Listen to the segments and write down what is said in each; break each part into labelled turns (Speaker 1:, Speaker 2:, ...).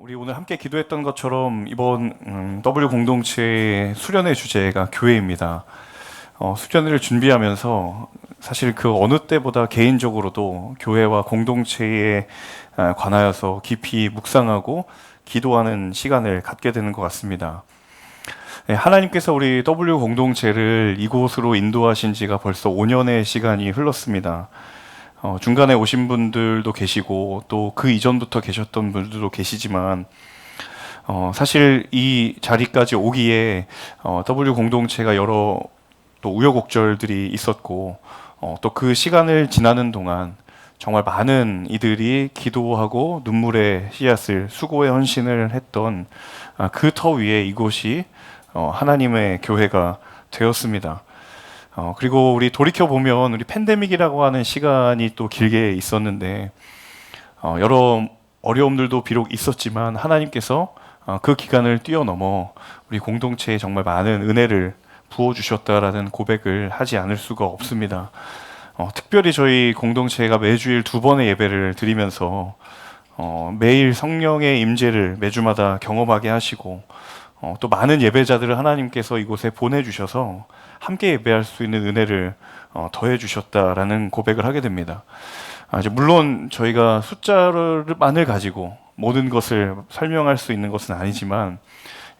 Speaker 1: 우리 오늘 함께 기도했던 것처럼 이번 W 공동체의 수련회 주제가 교회입니다. 수련회를 준비하면서 사실 그 어느 때보다 개인적으로도 교회와 공동체에 관하여서 깊이 묵상하고 기도하는 시간을 갖게 되는 것 같습니다. 하나님께서 우리 W 공동체를 이곳으로 인도하신 지가 벌써 5년의 시간이 흘렀습니다. 중간에 오신 분들도 계시고 또 그 이전부터 계셨던 분들도 계시지만 사실 이 자리까지 오기에 W 공동체가 여러 또 우여곡절들이 있었고 또 그 시간을 지나는 동안 정말 많은 이들이 기도하고 눈물의 씨앗을 수고의 헌신을 했던 그 터 위에 이곳이 하나님의 교회가 되었습니다. 그리고 우리 돌이켜보면 우리 팬데믹이라고 하는 시간이 또 길게 있었는데 여러 어려움들도 비록 있었지만 하나님께서 그 기간을 뛰어넘어 우리 공동체에 정말 많은 은혜를 부어주셨다라는 고백을 하지 않을 수가 없습니다. 특별히 저희 공동체가 매주일 2번의 예배를 드리면서 매일 성령의 임재를 매주마다 경험하게 하시고 또 많은 예배자들을 하나님께서 이곳에 보내주셔서 함께 예배할 수 있는 은혜를 더해 주셨다라는 고백을 하게 됩니다. 물론 저희가 숫자만을 가지고 모든 것을 설명할 수 있는 것은 아니지만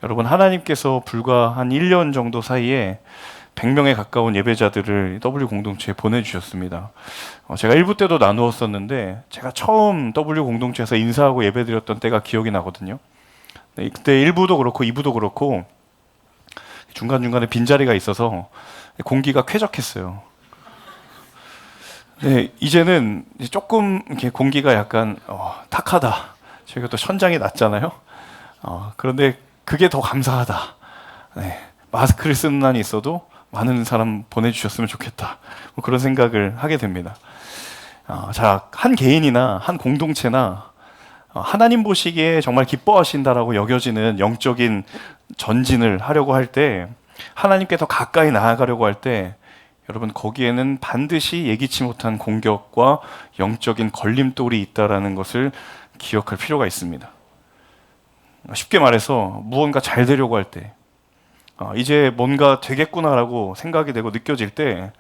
Speaker 1: 여러분, 하나님께서 불과 한 1년 정도 사이에 100명에 가까운 예배자들을 W 공동체에 보내주셨습니다. 제가 1부 때도 나누었었는데 제가 처음 W 공동체에서 인사하고 예배드렸던 때가 기억이 나거든요. 네, 그때 1부도 그렇고 2부도 그렇고 중간중간에 빈자리가 있어서 공기가 쾌적했어요. 네, 이제는 조금 이렇게 공기가 약간 탁하다. 저희가 또 천장이 낮잖아요. 그런데 그게 더 감사하다. 네, 마스크를 쓰는 한이 있어도 많은 사람 보내주셨으면 좋겠다. 뭐 그런 생각을 하게 됩니다. 자, 한 개인이나 한 공동체나 하나님 보시기에 정말 기뻐하신다라고 여겨지는 영적인 전진을 하려고 할 때, 하나님께 더 가까이 나아가려고 할 때, 여러분, 거기에는 반드시 예기치 못한 공격과 영적인 걸림돌이 있다라는 것을 기억할 필요가 있습니다. 쉽게 말해서 무언가 잘 되려고 할 때, 이제 뭔가 되겠구나라고 생각이 되고 느껴질 때,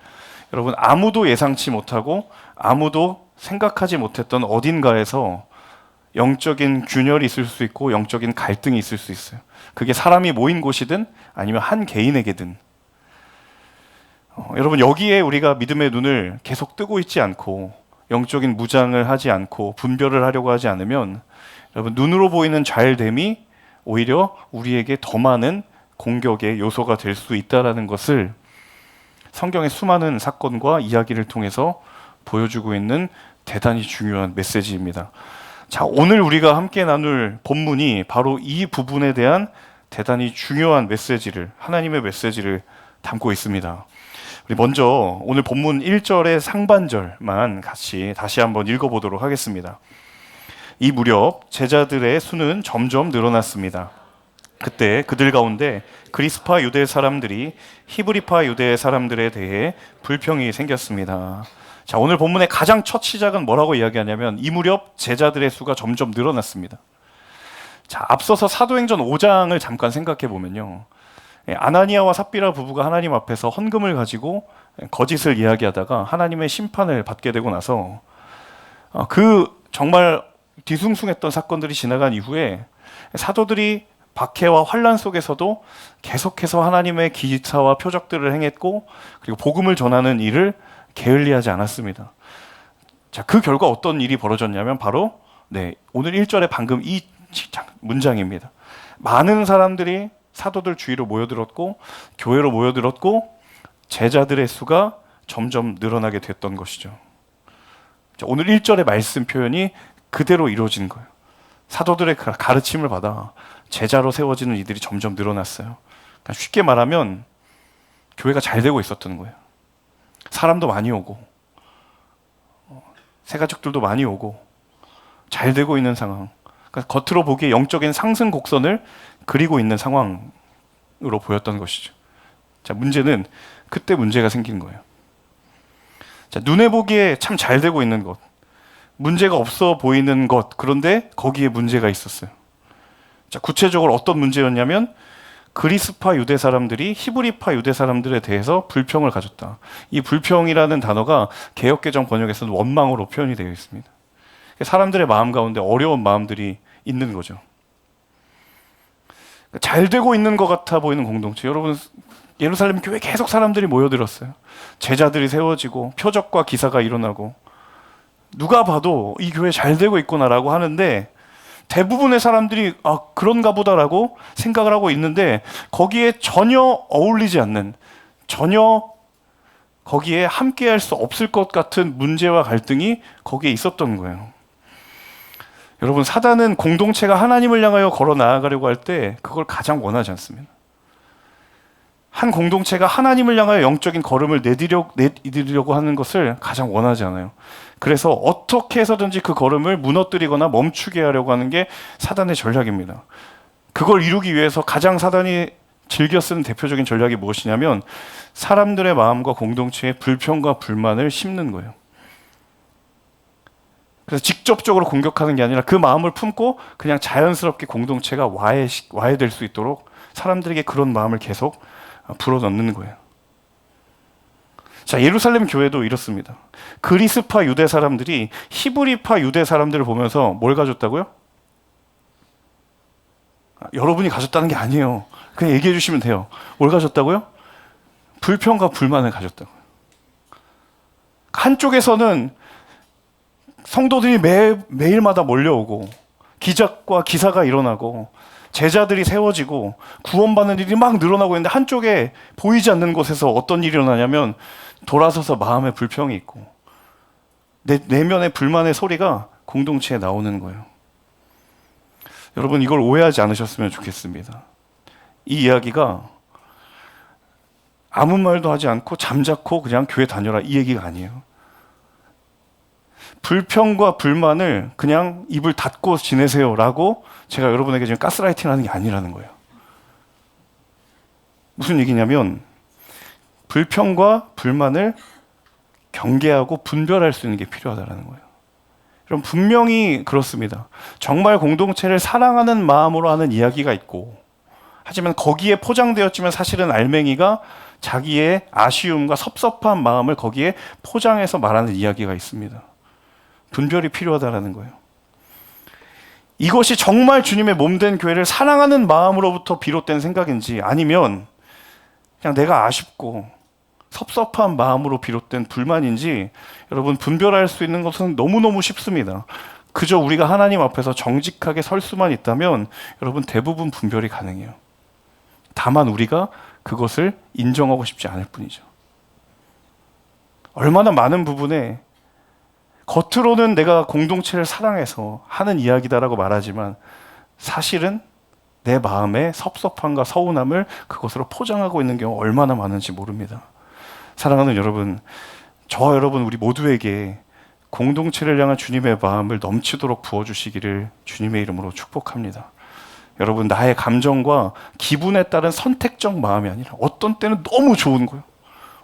Speaker 1: 여러분, 아무도 예상치 못하고 아무도 생각하지 못했던 어딘가에서 영적인 균열이 있을 수 있고 영적인 갈등이 있을 수 있어요. 그게 사람이 모인 곳이든 아니면 한 개인에게든. 여러분, 여기에 우리가 믿음의 눈을 계속 뜨고 있지 않고 영적인 무장을 하지 않고 분별을 하려고 하지 않으면 여러분, 눈으로 보이는 잘됨이 오히려 우리에게 더 많은 공격의 요소가 될 수 있다는 것을 성경의 수많은 사건과 이야기를 통해서 보여주고 있는 대단히 중요한 메시지입니다. 자, 오늘 우리가 함께 나눌 본문이 바로 이 부분에 대한 대단히 중요한 메시지를, 하나님의 메시지를 담고 있습니다. 우리 먼저 오늘 본문 1절의 상반절만 같이 다시 한번 읽어보도록 하겠습니다. 이 무렵 제자들의 수는 점점 늘어났습니다. 그때 그들 가운데 그리스파 유대 사람들이 히브리파 유대 사람들에 대해 불평이 생겼습니다. 자, 오늘 본문의 가장 첫 시작은 뭐라고 이야기하냐면 이 무렵 제자들의 수가 점점 늘어났습니다. 자, 앞서서 사도행전 5장을 잠깐 생각해 보면요, 아나니아와 삽비라 부부가 하나님 앞에서 헌금을 가지고 거짓을 이야기하다가 하나님의 심판을 받게 되고 나서 그 정말 뒤숭숭했던 사건들이 지나간 이후에 사도들이 박해와 환난 속에서도 계속해서 하나님의 기사와 표적들을 행했고 그리고 복음을 전하는 일을 게을리하지 않았습니다. 자, 그 결과 어떤 일이 벌어졌냐면 바로 오늘 1절에 방금 이 문장입니다. 많은 사람들이 사도들 주위로 모여들었고 교회로 모여들었고 제자들의 수가 점점 늘어나게 됐던 것이죠. 자, 오늘 1절의 말씀 표현이 그대로 이루어진 거예요. 사도들의 가르침을 받아 제자로 세워지는 이들이 점점 늘어났어요. 그러니까 쉽게 말하면 교회가 잘 되고 있었던 거예요. 사람도 많이 오고 새가족들도 많이 오고 잘 되고 있는 상황. 그러니까 겉으로 보기에 영적인 상승 곡선을 그리고 있는 상황으로 보였던 것이죠. 자, 문제는 그때 문제가 생긴 거예요. 자, 눈에 보기에 참 잘 되고 있는 것, 문제가 없어 보이는 것, 그런데 거기에 문제가 있었어요. 자, 구체적으로 어떤 문제였냐면 그리스파 유대 사람들이 히브리파 유대 사람들에 대해서 불평을 가졌다. 이 불평이라는 단어가 개역개정 번역에서는 원망으로 표현이 되어 있습니다. 사람들의 마음 가운데 어려운 마음들이 있는 거죠. 잘 되고 있는 것 같아 보이는 공동체. 여러분, 예루살렘 교회 계속 사람들이 모여들었어요. 제자들이 세워지고 표적과 기사가 일어나고 누가 봐도 이 교회 잘 되고 있구나라고 하는데 대부분의 사람들이 그런가 보다라고 생각을 하고 있는데 거기에 전혀 어울리지 않는, 전혀 거기에 함께할 수 없을 것 같은 문제와 갈등이 거기에 있었던 거예요. 여러분, 사단은 공동체가 하나님을 향하여 걸어 나아가려고 할 때 그걸 가장 원하지 않습니다. 한 공동체가 하나님을 향하여 영적인 걸음을 내디디려고 하는 것을 가장 원하지 않아요. 그래서 어떻게 해서든지 그 걸음을 무너뜨리거나 멈추게 하려고 하는 게 사단의 전략입니다. 그걸 이루기 위해서 가장 사단이 즐겨 쓰는 대표적인 전략이 무엇이냐면 사람들의 마음과 공동체의 불평과 불만을 심는 거예요. 그래서 직접적으로 공격하는 게 아니라 그 마음을 품고 그냥 자연스럽게 공동체가 와해될 수 있도록 사람들에게 그런 마음을 계속 불어넣는 거예요. 자, 예루살렘 교회도 이렇습니다. 그리스파 유대 사람들이 히브리파 유대 사람들을 보면서 뭘 가졌다고요? 여러분이 가졌다는 게 아니에요. 그냥 얘기해 주시면 돼요. 뭘 가졌다고요? 불평과 불만을 가졌다고요. 한쪽에서는 성도들이 매일마다 몰려오고 기적과 기사가 일어나고 제자들이 세워지고 구원받는 일이 막 늘어나고 있는데 한쪽에 보이지 않는 곳에서 어떤 일이 일어나냐면 돌아서서 마음의 불평이 있고 내면의 불만의 소리가 공동체에 나오는 거예요. 여러분, 이걸 오해하지 않으셨으면 좋겠습니다. 이 이야기가 아무 말도 하지 않고 잠자코 그냥 교회 다녀라 이 얘기가 아니에요. 불평과 불만을 그냥 입을 닫고 지내세요라고 제가 여러분에게 지금 가스라이팅 하는 게 아니라는 거예요. 무슨 얘기냐면 불평과 불만을 경계하고 분별할 수 있는 게 필요하다는 거예요. 그럼 분명히 그렇습니다. 정말 공동체를 사랑하는 마음으로 하는 이야기가 있고 하지만 거기에 포장되었지만 사실은 알맹이가 자기의 아쉬움과 섭섭한 마음을 거기에 포장해서 말하는 이야기가 있습니다. 분별이 필요하다는 거예요. 이것이 정말 주님의 몸된 교회를 사랑하는 마음으로부터 비롯된 생각인지 아니면 그냥 내가 아쉽고 섭섭한 마음으로 비롯된 불만인지 여러분 분별할 수 있는 것은 너무너무 쉽습니다. 그저 우리가 하나님 앞에서 정직하게 설 수만 있다면 여러분 대부분 분별이 가능해요. 다만 우리가 그것을 인정하고 싶지 않을 뿐이죠. 얼마나 많은 부분에 겉으로는 내가 공동체를 사랑해서 하는 이야기다라고 말하지만 사실은 내 마음의 섭섭함과 서운함을 그것으로 포장하고 있는 경우가 얼마나 많은지 모릅니다. 사랑하는 여러분, 저와 여러분 우리 모두에게 공동체를 향한 주님의 마음을 넘치도록 부어주시기를 주님의 이름으로 축복합니다. 여러분, 나의 감정과 기분에 따른 선택적 마음이 아니라 어떤 때는 너무 좋은 거예요.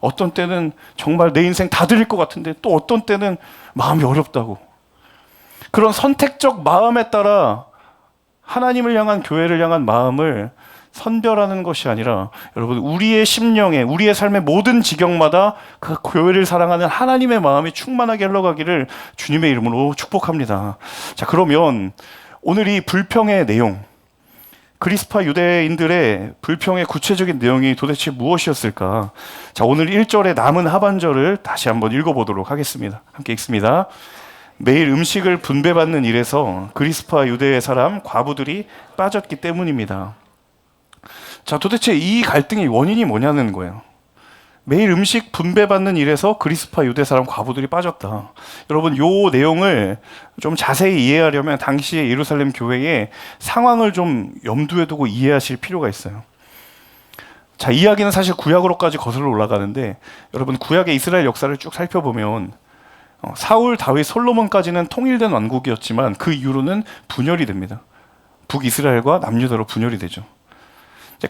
Speaker 1: 어떤 때는 정말 내 인생 다 드릴 것 같은데 또 어떤 때는 마음이 어렵다고. 그런 선택적 마음에 따라 하나님을 향한 교회를 향한 마음을 선별하는 것이 아니라 여러분 우리의 심령에 우리의 삶의 모든 지경마다 그 교회를 사랑하는 하나님의 마음이 충만하게 흘러가기를 주님의 이름으로 축복합니다. 자, 그러면 오늘 이 불평의 내용, 그리스파 유대인들의 불평의 구체적인 내용이 도대체 무엇이었을까? 자, 오늘 1절의 남은 하반절을 다시 한번 읽어보도록 하겠습니다. 함께 읽습니다. 매일 음식을 분배받는 일에서 그리스파 유대의 사람 과부들이 빠졌기 때문입니다. 자, 도대체 이 갈등의 원인이 뭐냐는 거예요. 매일 음식 분배받는 일에서 그리스파 유대 사람 과부들이 빠졌다. 여러분, 요 내용을 좀 자세히 이해하려면 당시의 예루살렘 교회의 상황을 좀 염두에 두고 이해하실 필요가 있어요. 자, 이야기는 사실 구약으로까지 거슬러 올라가는데 여러분 구약의 이스라엘 역사를 쭉 살펴보면 사울, 다윗, 솔로몬까지는 통일된 왕국이었지만 그 이후로는 분열이 됩니다. 북이스라엘과 남유다로 분열이 되죠.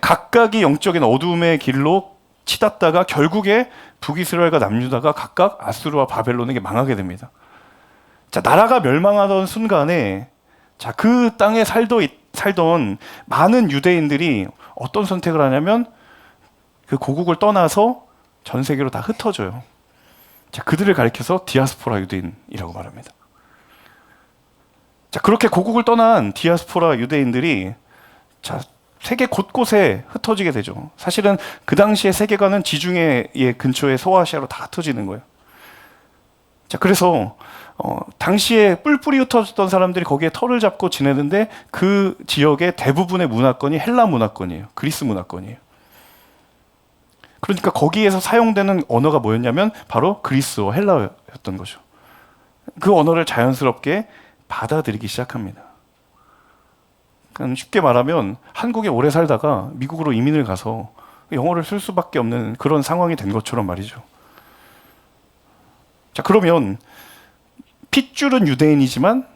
Speaker 1: 각각이 영적인 어둠의 길로 치닫다가 결국에 북이스라엘과 남유다가 각각 아수르와 바벨론에게 망하게 됩니다. 자, 나라가 멸망하던 순간에 자, 그 땅에 살던 많은 유대인들이 어떤 선택을 하냐면 그 고국을 떠나서 전 세계로 다 흩어져요. 자, 그들을 가리켜서 디아스포라 유대인이라고 말합니다. 자, 그렇게 고국을 떠난 디아스포라 유대인들이 자, 세계 곳곳에 흩어지게 되죠. 사실은 그 당시의 세계관은 지중해 근처에 소아시아로 다 흩어지는 거예요. 자, 그래서 당시에 뿔뿔이 흩어졌던 사람들이 거기에 터를 잡고 지내는데 그 지역의 대부분의 문화권이 헬라 문화권이에요. 그리스 문화권이에요. 그러니까 거기에서 사용되는 언어가 뭐였냐면 바로 그리스어, 헬라였던 거죠. 그 언어를 자연스럽게 받아들이기 시작합니다. 그러니까 쉽게 말하면 한국에 오래 살다가 미국으로 이민을 가서 영어를 쓸 수밖에 없는 그런 상황이 된 것처럼 말이죠. 자, 그러면 핏줄은 유대인이지만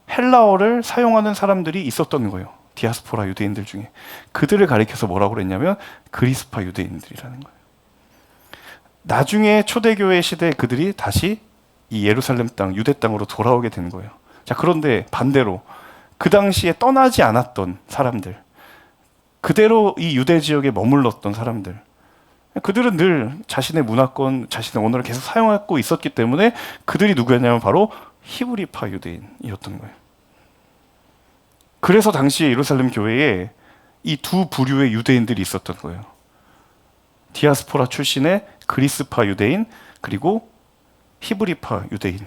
Speaker 1: 헬라어를 사용하는 사람들이 있었던 거예요. 디아스포라 유대인들 중에. 그들을 가리켜서 뭐라고 그랬냐면 그리스파 유대인들이라는 거예요. 나중에 초대교회 시대에 그들이 다시 이 예루살렘 땅, 유대 땅으로 돌아오게 된 거예요. 자, 그런데 반대로 그 당시에 떠나지 않았던 사람들, 그대로 이 유대 지역에 머물렀던 사람들, 그들은 늘 자신의 문화권, 자신의 언어를 계속 사용하고 있었기 때문에 그들이 누구였냐면 바로 히브리파 유대인이었던 거예요. 그래서 당시 예루살렘 교회에 이 두 부류의 유대인들이 있었던 거예요. 디아스포라 출신의 그리스파 유대인, 그리고 히브리파 유대인.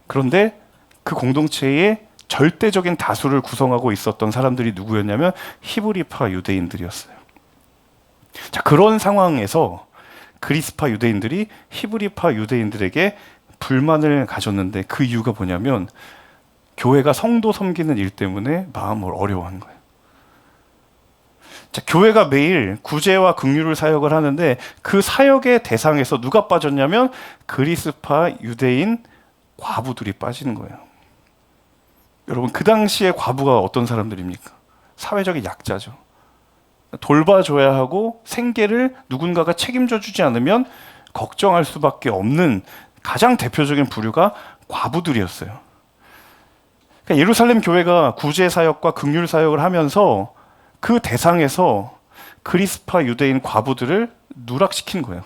Speaker 1: 그런데 그 공동체의 절대적인 다수를 구성하고 있었던 사람들이 누구였냐면 히브리파 유대인들이었어요. 자, 그런 상황에서 그리스파 유대인들이 히브리파 유대인들에게 불만을 가졌는데 그 이유가 뭐냐면 교회가 성도 섬기는 일 때문에 마음을 어려워한 거예요. 자, 교회가 매일 구제와 긍휼을 사역을 하는데 그 사역의 대상에서 누가 빠졌냐면 그리스파 유대인 과부들이 빠지는 거예요. 여러분, 그 당시에 과부가 어떤 사람들입니까? 사회적인 약자죠. 돌봐줘야 하고 생계를 누군가가 책임져 주지 않으면 걱정할 수밖에 없는 가장 대표적인 부류가 과부들이었어요. 그러니까 예루살렘 교회가 구제 사역과 긍휼 사역을 하면서 그 대상에서 그리스파 유대인 과부들을 누락시킨 거예요.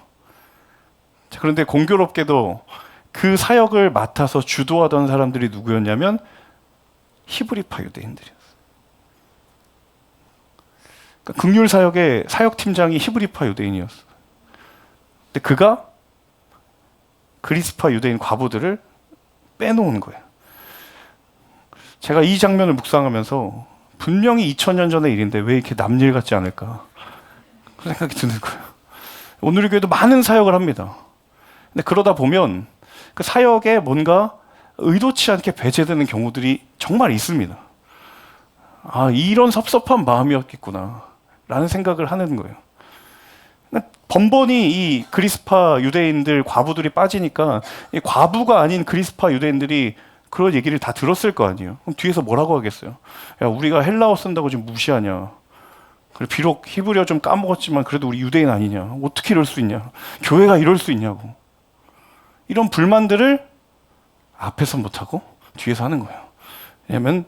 Speaker 1: 자, 그런데 공교롭게도 그 사역을 맡아서 주도하던 사람들이 누구였냐면 히브리파 유대인들이었어요. 그러니까 긍휼 사역의 사역팀장이 히브리파 유대인이었어요. 근데 그가 그리스파 유대인 과부들을 빼놓은 거예요. 제가 이 장면을 묵상하면서 분명히 2000년 전의 일인데 왜 이렇게 남일 같지 않을까 그런 생각이 드는 거예요. 오늘 교회도 많은 사역을 합니다. 근데 그러다 보면 그 사역에 뭔가 의도치 않게 배제되는 경우들이 정말 있습니다. 아, 이런 섭섭한 마음이었겠구나 라는 생각을 하는 거예요. 번번이 이 그리스파 유대인들 과부들이 빠지니까 이 과부가 아닌 그리스파 유대인들이 그런 얘기를 다 들었을 거 아니에요. 그럼 뒤에서 뭐라고 하겠어요? 야, 우리가 헬라어 쓴다고 지금 무시하냐? 그래, 비록 히브리어 좀 까먹었지만 그래도 우리 유대인 아니냐? 어떻게 이럴 수 있냐? 교회가 이럴 수 있냐고. 이런 불만들을 앞에서 못하고 뒤에서 하는 거예요. 왜냐하면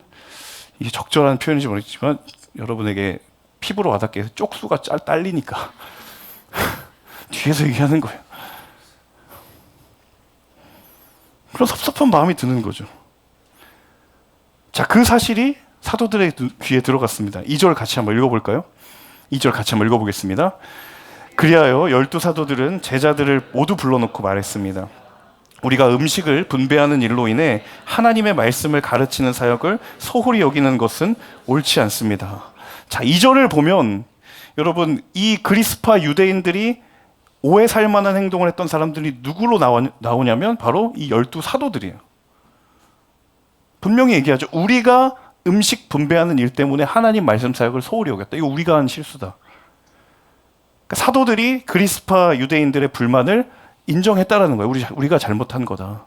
Speaker 1: 이게 적절한 표현인지 모르겠지만 여러분에게 피부로 와닿게 해서 쪽수가 딸리니까 뒤에서 얘기하는 거예요. 그런 섭섭한 마음이 드는 거죠. 자, 그 사실이 사도들의 귀에 들어갔습니다. 2절 같이 한번 읽어볼까요? 2절 같이 한번 읽어보겠습니다. 그리하여 12사도들은 제자들을 모두 불러놓고 말했습니다. 우리가 음식을 분배하는 일로 인해 하나님의 말씀을 가르치는 사역을 소홀히 여기는 것은 옳지 않습니다. 자, 2절을 보면 여러분, 이 그리스파 유대인들이 오해 살 만한 행동을 했던 사람들이 누구로 나오냐면 바로 이 12사도들이에요. 분명히 얘기하죠. 우리가 음식 분배하는 일 때문에 하나님 말씀 사역을 소홀히 여겼다. 이거 우리가 한 실수다. 그러니까 사도들이 그리스파 유대인들의 불만을 인정했다라는 거예요. 우리가 잘못한 거다.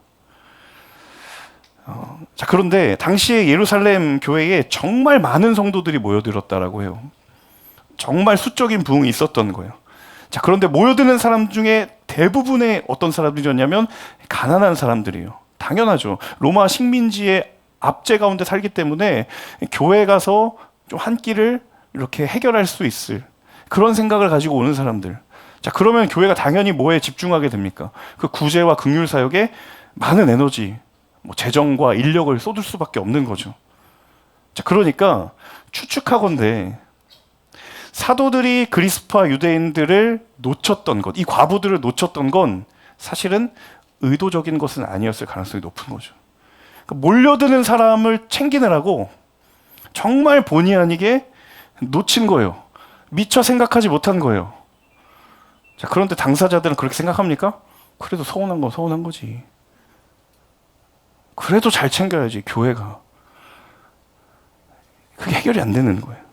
Speaker 1: 자, 그런데 당시에 예루살렘 교회에 정말 많은 성도들이 모여들었다라고 해요. 정말 수적인 부흥이 있었던 거예요. 자, 그런데 모여드는 사람 중에 대부분의 어떤 사람들이었냐면 가난한 사람들이에요. 당연하죠. 로마 식민지의 압제 가운데 살기 때문에 교회 가서 좀 한 끼를 이렇게 해결할 수 있을 그런 생각을 가지고 오는 사람들. 자, 그러면 교회가 당연히 뭐에 집중하게 됩니까? 그 구제와 긍휼 사역에 많은 에너지, 뭐 재정과 인력을 쏟을 수밖에 없는 거죠. 자, 그러니까 추측하건대 사도들이 그리스파 유대인들을 놓쳤던 것, 이 과부들을 놓쳤던 건 사실은 의도적인 것은 아니었을 가능성이 높은 거죠. 그러니까 몰려드는 사람을 챙기느라고 정말 본의 아니게 놓친 거예요. 미처 생각하지 못한 거예요. 자, 그런데 당사자들은 그렇게 생각합니까? 그래도 서운한 건 서운한 거지. 그래도 잘 챙겨야지, 교회가. 그게 해결이 안 되는 거예요.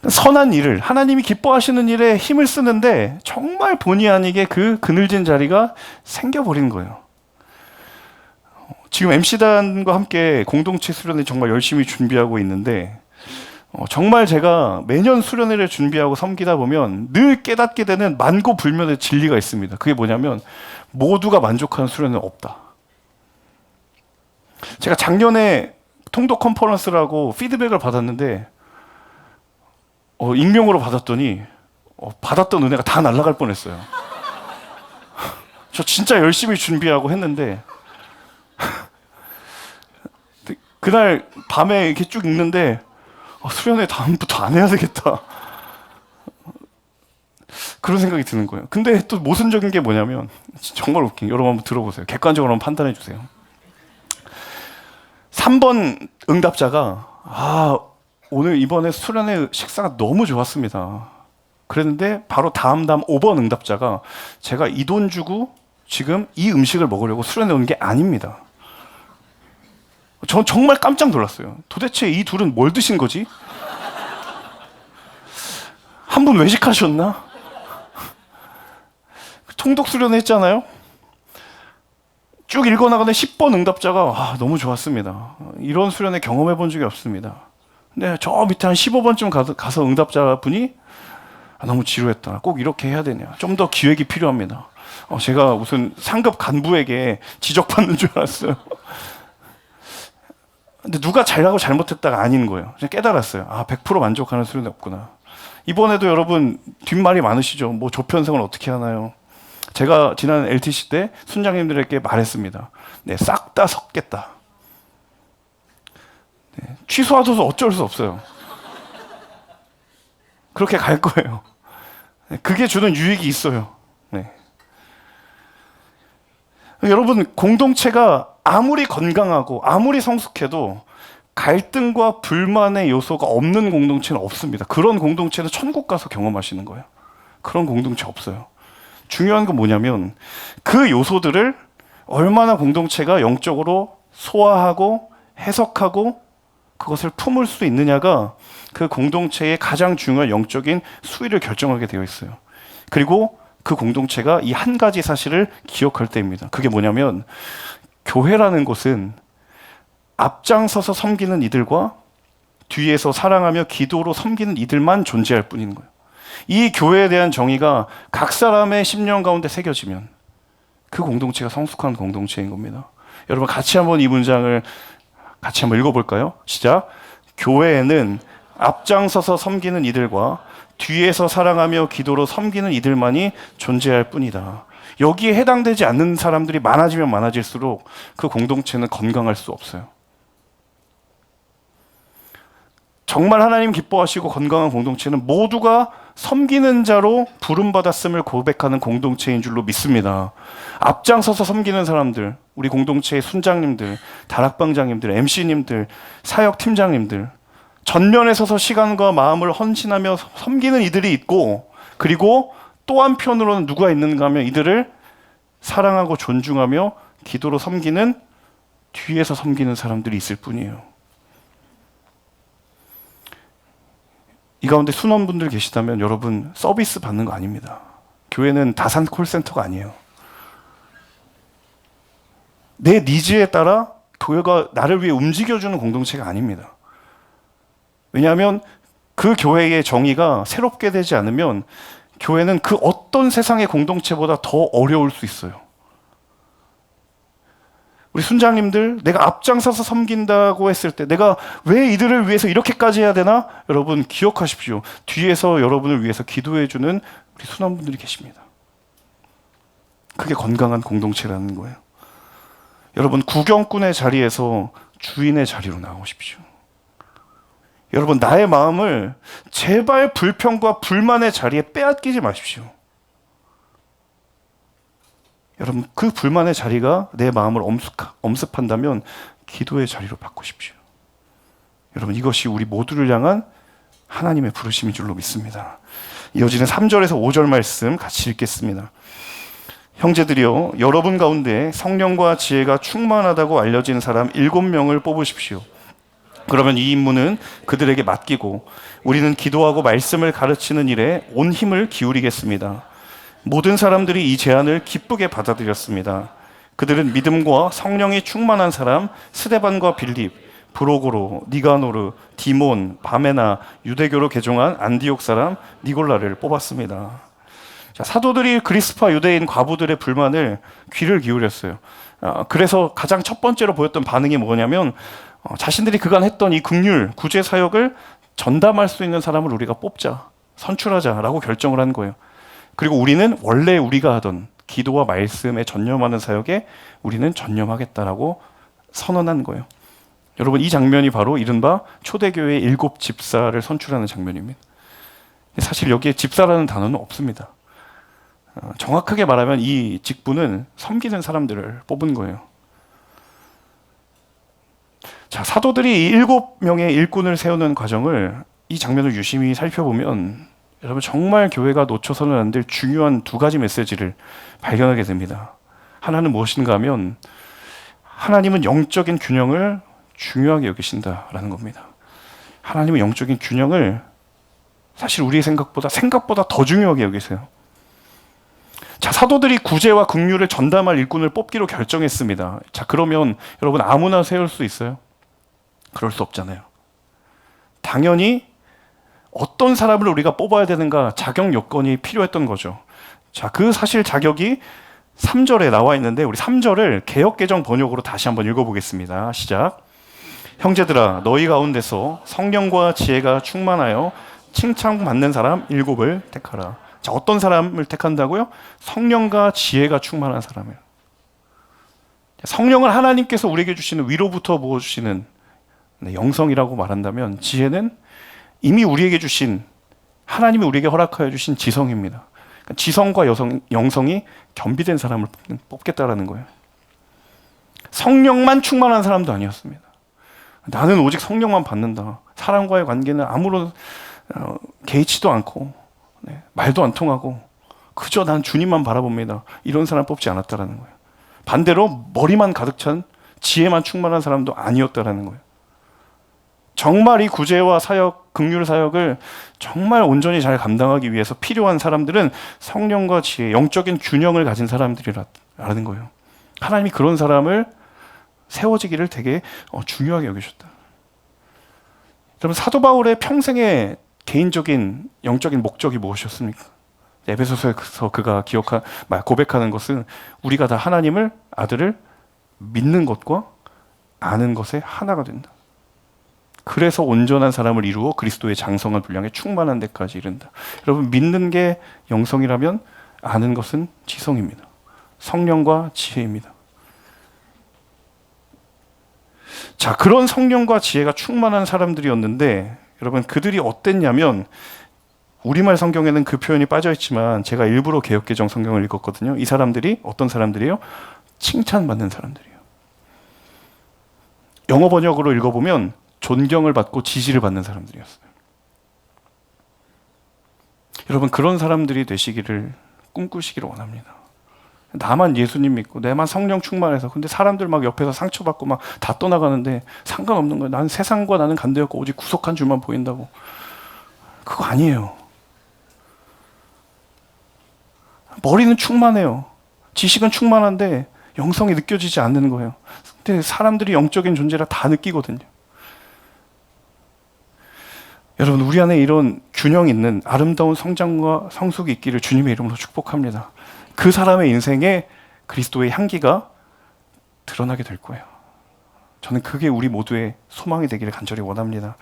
Speaker 1: 선한 일을, 하나님이 기뻐하시는 일에 힘을 쓰는데 정말 본의 아니게 그 그늘진 자리가 생겨버린 거예요. 지금 MC단과 함께 공동체 수련회 정말 열심히 준비하고 있는데 정말 제가 매년 수련회를 준비하고 섬기다 보면 늘 깨닫게 되는 만고불면의 진리가 있습니다. 그게 뭐냐면 모두가 만족하는 수련회는 없다. 제가 작년에 통독 컨퍼런스라고 피드백을 받았는데 익명으로 받았더니 받았던 은혜가 다 날아갈 뻔했어요. 저 진짜 열심히 준비하고 했는데 그날 밤에 이렇게 쭉 읽는데 수련회 다음부터 안 해야 되겠다. 그런 생각이 드는 거예요. 근데 또 모순적인 게 뭐냐면 정말 웃긴, 여러분 한번 들어보세요. 객관적으로 한번 판단해 주세요. 3번 응답자가 오늘 이번에 수련회 식사가 너무 좋았습니다. 그랬는데 바로 다음 5번 응답자가 제가 이 돈 주고 지금 이 음식을 먹으려고 수련회 온 게 아닙니다. 전 정말 깜짝 놀랐어요. 도대체 이 둘은 뭘 드신 거지? 한 분 외식하셨나? 통독 수련회 했잖아요. 쭉 읽어나가는 10번 응답자가 너무 좋았습니다. 이런 수련회 경험해 본 적이 없습니다. 근데 저 밑에 한 15번쯤 가서 응답자분이 너무 지루했다. 꼭 이렇게 해야 되냐. 좀 더 기획이 필요합니다. 제가 무슨 상급 간부에게 지적받는 줄 알았어요. 근데 누가 잘하고 잘못했다가 아닌 거예요. 그냥 깨달았어요. 100% 만족하는 수련회 없구나. 이번에도 여러분 뒷말이 많으시죠. 뭐 조편성을 어떻게 하나요? 제가 지난 LTC 때 순장님들에게 말했습니다. 네, 싹 다 섞겠다. 네, 취소하셔도 어쩔 수 없어요. 그렇게 갈 거예요. 네, 그게 주는 유익이 있어요. 네. 여러분, 공동체가 아무리 건강하고 아무리 성숙해도 갈등과 불만의 요소가 없는 공동체는 없습니다. 그런 공동체는 천국 가서 경험하시는 거예요. 그런 공동체 없어요. 중요한 건 뭐냐면 그 요소들을 얼마나 공동체가 영적으로 소화하고 해석하고 그것을 품을 수 있느냐가 그 공동체의 가장 중요한 영적인 수위를 결정하게 되어 있어요. 그리고 그 공동체가 이 한 가지 사실을 기억할 때입니다. 그게 뭐냐면 교회라는 곳은 앞장서서 섬기는 이들과 뒤에서 사랑하며 기도로 섬기는 이들만 존재할 뿐인 거예요. 이 교회에 대한 정의가 각 사람의 심령 가운데 새겨지면 그 공동체가 성숙한 공동체인 겁니다. 여러분 같이 한번 이 문장을 같이 한번 읽어볼까요? 시작. 교회에는 앞장서서 섬기는 이들과 뒤에서 사랑하며 기도로 섬기는 이들만이 존재할 뿐이다. 여기에 해당되지 않는 사람들이 많아지면 많아질수록 그 공동체는 건강할 수 없어요. 정말 하나님 기뻐하시고 건강한 공동체는 모두가 섬기는 자로 부름받았음을 고백하는 공동체인 줄로 믿습니다. 앞장서서 섬기는 사람들, 우리 공동체의 순장님들, 다락방장님들, MC님들, 사역팀장님들, 전면에 서서 시간과 마음을 헌신하며 섬기는 이들이 있고, 그리고 또 한편으로는 누가 있는가 하면 이들을 사랑하고 존중하며 기도로 섬기는 뒤에서 섬기는 사람들이 있을 뿐이에요. 이 가운데 순원분들 계시다면 여러분 서비스 받는 거 아닙니다. 교회는 다산 콜센터가 아니에요. 내 니즈에 따라 교회가 나를 위해 움직여주는 공동체가 아닙니다. 왜냐하면 그 교회의 정의가 새롭게 되지 않으면 교회는 그 어떤 세상의 공동체보다 더 어려울 수 있어요. 우리 순장님들, 내가 앞장서서 섬긴다고 했을 때 내가 왜 이들을 위해서 이렇게까지 해야 되나? 여러분 기억하십시오. 뒤에서 여러분을 위해서 기도해주는 우리 순원분들이 계십니다. 그게 건강한 공동체라는 거예요. 여러분 구경꾼의 자리에서 주인의 자리로 나오십시오. 여러분 나의 마음을 제발 불평과 불만의 자리에 빼앗기지 마십시오. 여러분 그 불만의 자리가 내 마음을 엄습한다면 기도의 자리로 바꾸십시오. 여러분 이것이 우리 모두를 향한 하나님의 부르심인 줄로 믿습니다. 이어지는 3절에서 5절 말씀 같이 읽겠습니다. 형제들이여 여러분 가운데 성령과 지혜가 충만하다고 알려진 사람 7명을 뽑으십시오. 그러면 이 임무는 그들에게 맡기고 우리는 기도하고 말씀을 가르치는 일에 온 힘을 기울이겠습니다. 모든 사람들이 이 제안을 기쁘게 받아들였습니다. 그들은 믿음과 성령이 충만한 사람 스데반과 빌립, 브로고로, 니가노르, 디몬, 바메나, 유대교로 개종한 안디옥 사람 니골라를 뽑았습니다. 자, 사도들이 그리스파 유대인 과부들의 불만을 귀를 기울였어요. 그래서 가장 첫 번째로 보였던 반응이 뭐냐면 자신들이 그간 했던 이 긍휼, 구제 사역을 전담할 수 있는 사람을 우리가 뽑자, 선출하자라고 결정을 한 거예요. 그리고 우리는 원래 우리가 하던 기도와 말씀에 전념하는 사역에 우리는 전념하겠다라고 선언한 거예요. 여러분 이 장면이 바로 이른바 초대교회의 7 집사를 선출하는 장면입니다. 사실 여기에 집사라는 단어는 없습니다. 정확하게 말하면 이 직분은 섬기는 사람들을 뽑은 거예요. 자, 사도들이 이 7명의 일꾼을 세우는 과정을 이 장면을 유심히 살펴보면 여러분 정말 교회가 놓쳐서는 안 될 중요한 2가지 메시지를 발견하게 됩니다. 하나는 무엇인가 하면 하나님은 영적인 균형을 중요하게 여기신다라는 겁니다. 하나님은 영적인 균형을 사실 우리의 생각보다 더 중요하게 여기세요. 자, 사도들이 구제와 긍휼을 전담할 일꾼을 뽑기로 결정했습니다. 자, 그러면 여러분 아무나 세울 수 있어요? 그럴 수 없잖아요. 당연히 어떤 사람을 우리가 뽑아야 되는가 자격 요건이 필요했던 거죠. 자, 그 사실 자격이 3절에 나와 있는데 우리 3절을 개역개정 번역으로 다시 한번 읽어보겠습니다. 시작. 형제들아 너희 가운데서 성령과 지혜가 충만하여 칭찬받는 사람 7을 택하라. 자, 어떤 사람을 택한다고요? 성령과 지혜가 충만한 사람이에요. 성령을 하나님께서 우리에게 주시는 위로부터 부어주시는 영성이라고 말한다면 지혜는 이미 우리에게 주신 하나님이 우리에게 허락하여 주신 지성입니다. 그러니까 지성과 영성이 겸비된 사람을 뽑겠다라는 거예요. 성령만 충만한 사람도 아니었습니다. 나는 오직 성령만 받는다. 사람과의 관계는 아무런 개의치도 않고 말도 안 통하고 그저 난 주님만 바라봅니다. 이런 사람 뽑지 않았다라는 거예요. 반대로 머리만 가득 찬 지혜만 충만한 사람도 아니었다라는 거예요. 정말 이 구제와 사역, 긍휼 사역을 정말 온전히 잘 감당하기 위해서 필요한 사람들은 성령과 지혜, 영적인 균형을 가진 사람들이라는 거예요. 하나님이 그런 사람을 세워지기를 되게 중요하게 여기셨다. 여러분 사도 바울의 평생의 개인적인 영적인 목적이 무엇이었습니까? 에베소서에서 그가 고백하는 것은 우리가 다 하나님을 아들을 믿는 것과 아는 것에 하나가 된다. 그래서 온전한 사람을 이루어 그리스도의 장성한 분량에 충만한 데까지 이른다. 여러분 믿는 게 영성이라면 아는 것은 지성입니다. 성령과 지혜입니다. 자, 그런 성령과 지혜가 충만한 사람들이었는데 여러분 그들이 어땠냐면 우리말 성경에는 그 표현이 빠져있지만 제가 일부러 개역개정 성경을 읽었거든요. 이 사람들이 어떤 사람들이에요? 칭찬받는 사람들이에요. 영어 번역으로 읽어보면 존경을 받고 지지를 받는 사람들이었어요. 여러분 그런 사람들이 되시기를 꿈꾸시기를 원합니다. 나만 예수님 믿고 내만 성령 충만해서 근데 사람들 막 옆에서 상처받고 막 다 떠나가는데 상관없는 거예요. 나는 세상과 나는 간대였고 오직 구속한 줄만 보인다고. 그거 아니에요. 머리는 충만해요. 지식은 충만한데 영성이 느껴지지 않는 거예요. 근데 사람들이 영적인 존재라 다 느끼거든요. 여러분, 우리 안에 이런 균형 있는 아름다운 성장과 성숙이 있기를 주님의 이름으로 축복합니다. 그 사람의 인생에 그리스도의 향기가 드러나게 될 거예요. 저는 그게 우리 모두의 소망이 되기를 간절히 원합니다.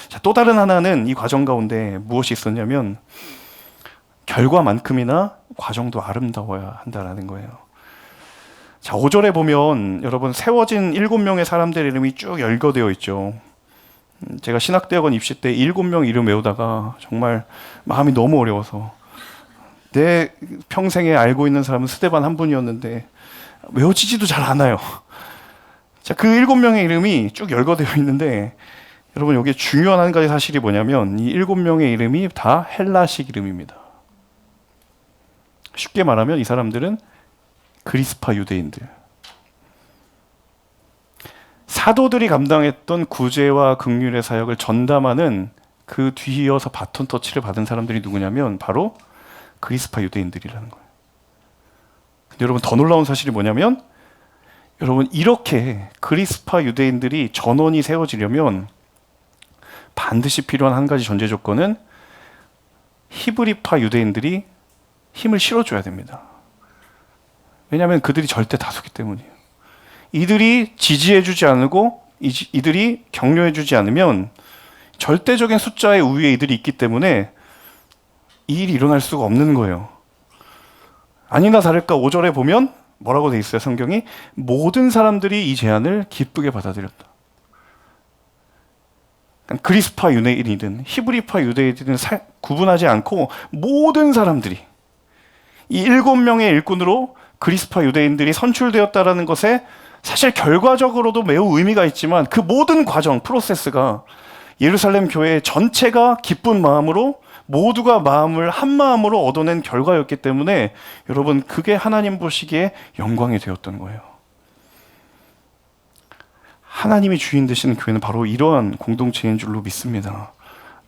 Speaker 1: 자, 또 다른 하나는 이 과정 가운데 무엇이 있었냐면 결과만큼이나 과정도 아름다워야 한다는 거예요. 자, 5절에 보면 여러분 세워진 7명의 사람들 이름이 쭉 열거되어 있죠. 제가 신학대학원 입시 때 7명 이름 외우다가 정말 마음이 너무 어려워서 내 평생에 알고 있는 사람은 스데반 한 분이었는데 외워지지도 잘 않아요. 자, 그 7명의 이름이 쭉 열거되어 있는데 여러분 여기에 중요한 한 가지 사실이 뭐냐면 이 7명의 이름이 다 헬라식 이름입니다. 쉽게 말하면 이 사람들은 그리스파 유대인들. 사도들이 감당했던 구제와 긍휼의 사역을 전담하는 그 뒤이어서 바톤 터치를 받은 사람들이 누구냐면 바로 그리스파 유대인들이라는 거예요. 근데 여러분 더 놀라운 사실이 뭐냐면 여러분 이렇게 그리스파 유대인들이 전원이 세워지려면 반드시 필요한 한 가지 전제 조건은 히브리파 유대인들이 힘을 실어줘야 됩니다. 왜냐하면 그들이 절대 다수기 때문이에요. 이들이 지지해주지 않고 이들이 격려해주지 않으면 절대적인 숫자의 우위에 이들이 있기 때문에 이 일이 일어날 수가 없는 거예요. 아니나 다를까 5절에 보면 뭐라고 돼 있어요? 성경이 모든 사람들이 이 제안을 기쁘게 받아들였다. 그리스파 유대인이든 히브리파 유대인이든 구분하지 않고 모든 사람들이 이 7명의 일꾼으로 그리스파 유대인들이 선출되었다라는 것에 사실 결과적으로도 매우 의미가 있지만 그 모든 과정, 프로세스가 예루살렘 교회 전체가 기쁜 마음으로 모두가 마음을 한 마음으로 얻어낸 결과였기 때문에 여러분 그게 하나님 보시기에 영광이 되었던 거예요. 하나님이 주인 되시는 교회는 바로 이러한 공동체인 줄로 믿습니다.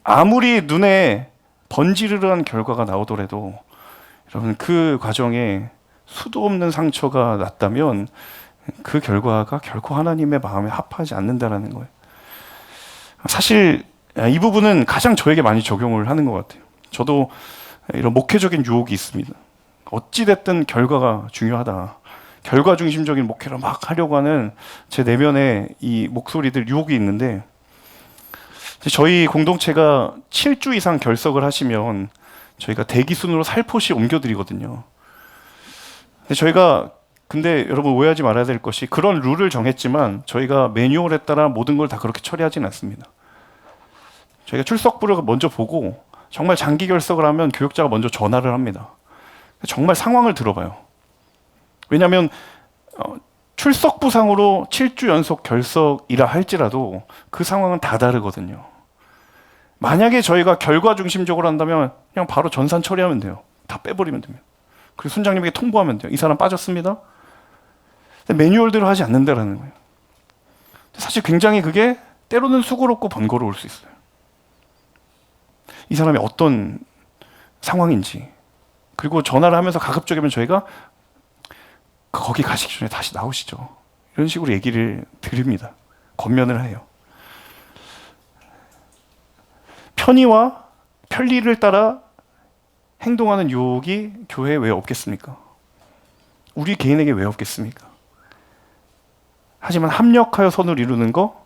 Speaker 1: 아무리 눈에 번지르르한 결과가 나오더라도 여러분 그 과정에 수도 없는 상처가 났다면 그 결과가 결코 하나님의 마음에 합하지 않는다라는 거예요. 사실 이 부분은 가장 저에게 많이 적용을 하는 것 같아요. 저도 이런 목회적인 유혹이 있습니다. 어찌됐든 결과가 중요하다. 결과 중심적인 목회를 막 하려고 하는 제 내면에 이 목소리들 유혹이 있는데 저희 공동체가 7주 이상 결석을 하시면 저희가 대기순으로 살포시 옮겨드리거든요. 근데 여러분 오해하지 말아야 될 것이 그런 룰을 정했지만 저희가 매뉴얼에 따라 모든 걸 다 그렇게 처리하지는 않습니다. 저희가 출석부를 먼저 보고 정말 장기 결석을 하면 교육자가 먼저 전화를 합니다. 정말 상황을 들어봐요. 왜냐하면 출석부상으로 7주 연속 결석이라 할지라도 그 상황은 다 다르거든요. 만약에 저희가 결과 중심적으로 한다면 그냥 바로 전산 처리하면 돼요. 다 빼버리면 됩니다. 그리고 순장님에게 통보하면 돼요. 이 사람 빠졌습니다. 매뉴얼대로 하지 않는다라는 거예요. 사실 굉장히 그게 때로는 수고롭고 번거로울 수 있어요. 이 사람이 어떤 상황인지 그리고 전화를 하면서 가급적이면 저희가 거기 가시기 전에 다시 나오시죠. 이런 식으로 얘기를 드립니다. 권면을 해요. 편의와 편리를 따라 행동하는 유혹이 교회에 왜 없겠습니까? 우리 개인에게 왜 없겠습니까? 하지만 합력하여 선을 이루는 거,